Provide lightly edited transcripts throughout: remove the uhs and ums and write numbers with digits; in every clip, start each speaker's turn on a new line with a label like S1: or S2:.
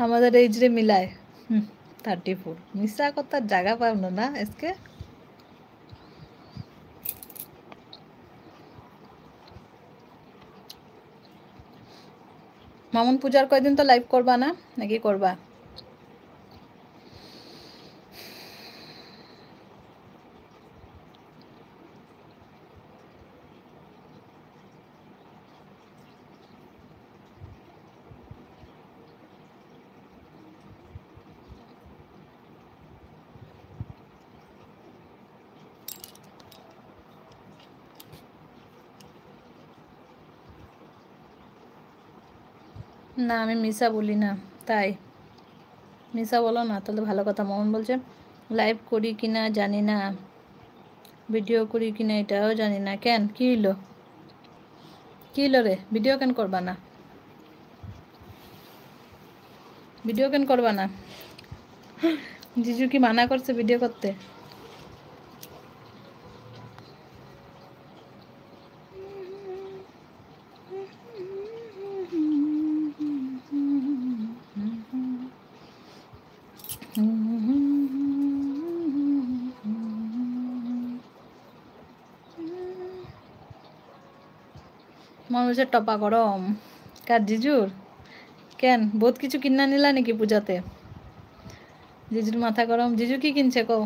S1: আমাদের এইজ রে মিলায় 34 মিশা কথার জায়গা পাব না আজকে। মামুন পূজার কয়দিন তো লাইভ করবা না নাকি করবা? না আমি মিশা বলি না, তাই মিশা বলো না তাহলে ভালো কথা। মামুন বলছে লাইভ করি কিনা জানি না, ভিডিও করি কিনা এটাও জানি না। কেন কি হইলো, কি হইলো রে? ভিডিও কেন করবা না? ভিডিও কেন করবা না? জিজু কি মানা করছে ভিডিও করতে? মানুষের টপা গরম কার জিজুর? কেন বহুত কিছু কিনা নিলা নাকি পূজাতে? জিজুর মাথা গরম। জিজু কি কিনছে কো?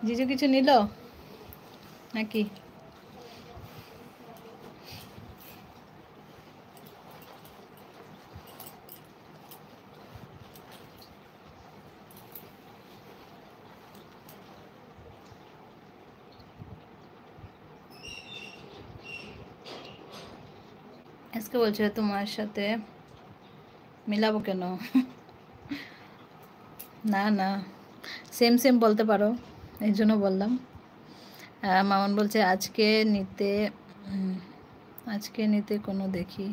S1: জিজু কিছু নিল নাকি? আজকে বলছে তোমার সাথে মিলাবো কেন? না না, সেম সেম বলতে পারো, এই জন্য বললাম। মামুন বলছে আজকে নিতে কোনো দেখি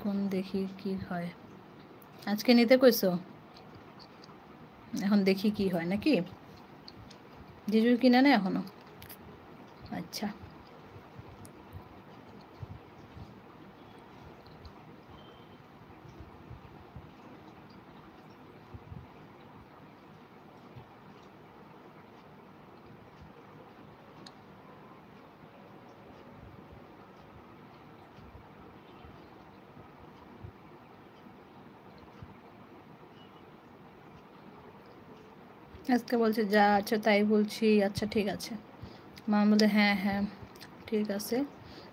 S1: কোন দেখি কি হয়। আজকে নিতে কইছো, এখন দেখি কি হয় নাকি? জিজুর কিনে না এখনো? আচ্ছা আজকে বলছে যা আচ্ছা তাই বলছি। আচ্ছা ঠিক আছে। মা বলে হ্যাঁ হ্যাঁ ঠিক আছে।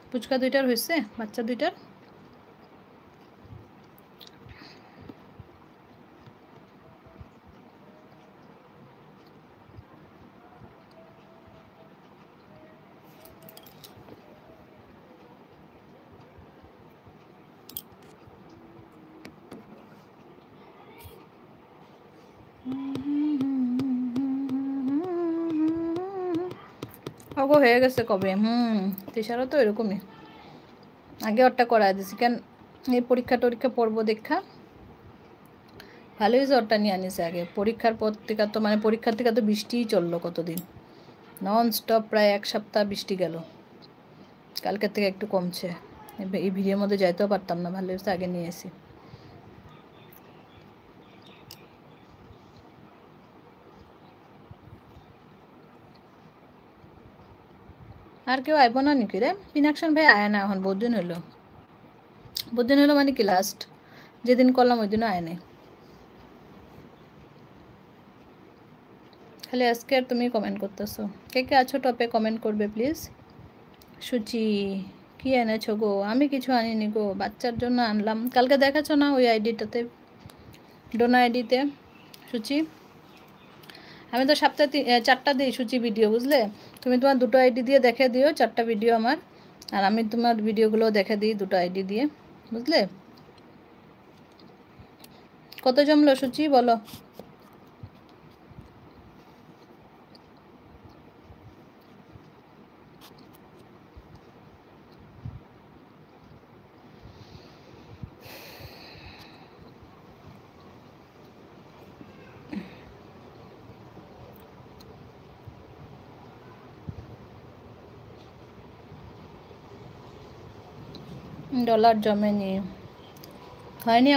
S1: ফুচকা দুইটার হয়েছে, বাচ্চা দুইটার? ওগো হয়ে গেছে কবে। তেষারও তো এরকমই, আগে ওরটা করা দিছি। কেন এই পরীক্ষা টরীক্ষা পড়বো দেখা ভালোই হয়েছে ওরটা নিয়ে আনিছে আগে। পরীক্ষার পর থেকে তো মানে পরীক্ষার থেকে তো বৃষ্টিই চললো কতদিন, নন স্টপ প্রায় 1 সপ্তাহ বৃষ্টি গেল। কালকের থেকে একটু কমছে। এই ভিড়ের মধ্যে যাইতেও পারতাম না, ভালো হয়েছে আগে নিয়ে এসি। আর কেউ আইব না নাকি রে? পিনাকশন ভাই আয় না এখন, বহুত দিন হলো। বহুত দিন হলো মানে কি লাস্ট যেদিন করলাম ওই দিনও আয় নাই। খালি আজকে আর তুমি কমেন্ট করতেছো। কে কে আছো টপে কমেন্ট করবে প্লিজ। সুচি কি এনেছো গো? আমি কিছু আনিনি গো, বাচ্চার জন্য আনলাম। কালকে দেখাচ্ছ না ওই আইডিটাতে, ডোনা আইডিতে সুচি। আমি তো সপ্তাহে 4টা দিই সুচি ভিডিও, বুঝলে? তুমি তোমার 2টো আইডি দিয়ে দেখে দিও 4টা ভিডিও আমার, আর আমি তোমার ভিডিওগুলো দেখে দিই 2টো আইডি দিয়ে, বুঝলে? কত জমলো সুচি বলো? ডলার জমেনি, হয়নি।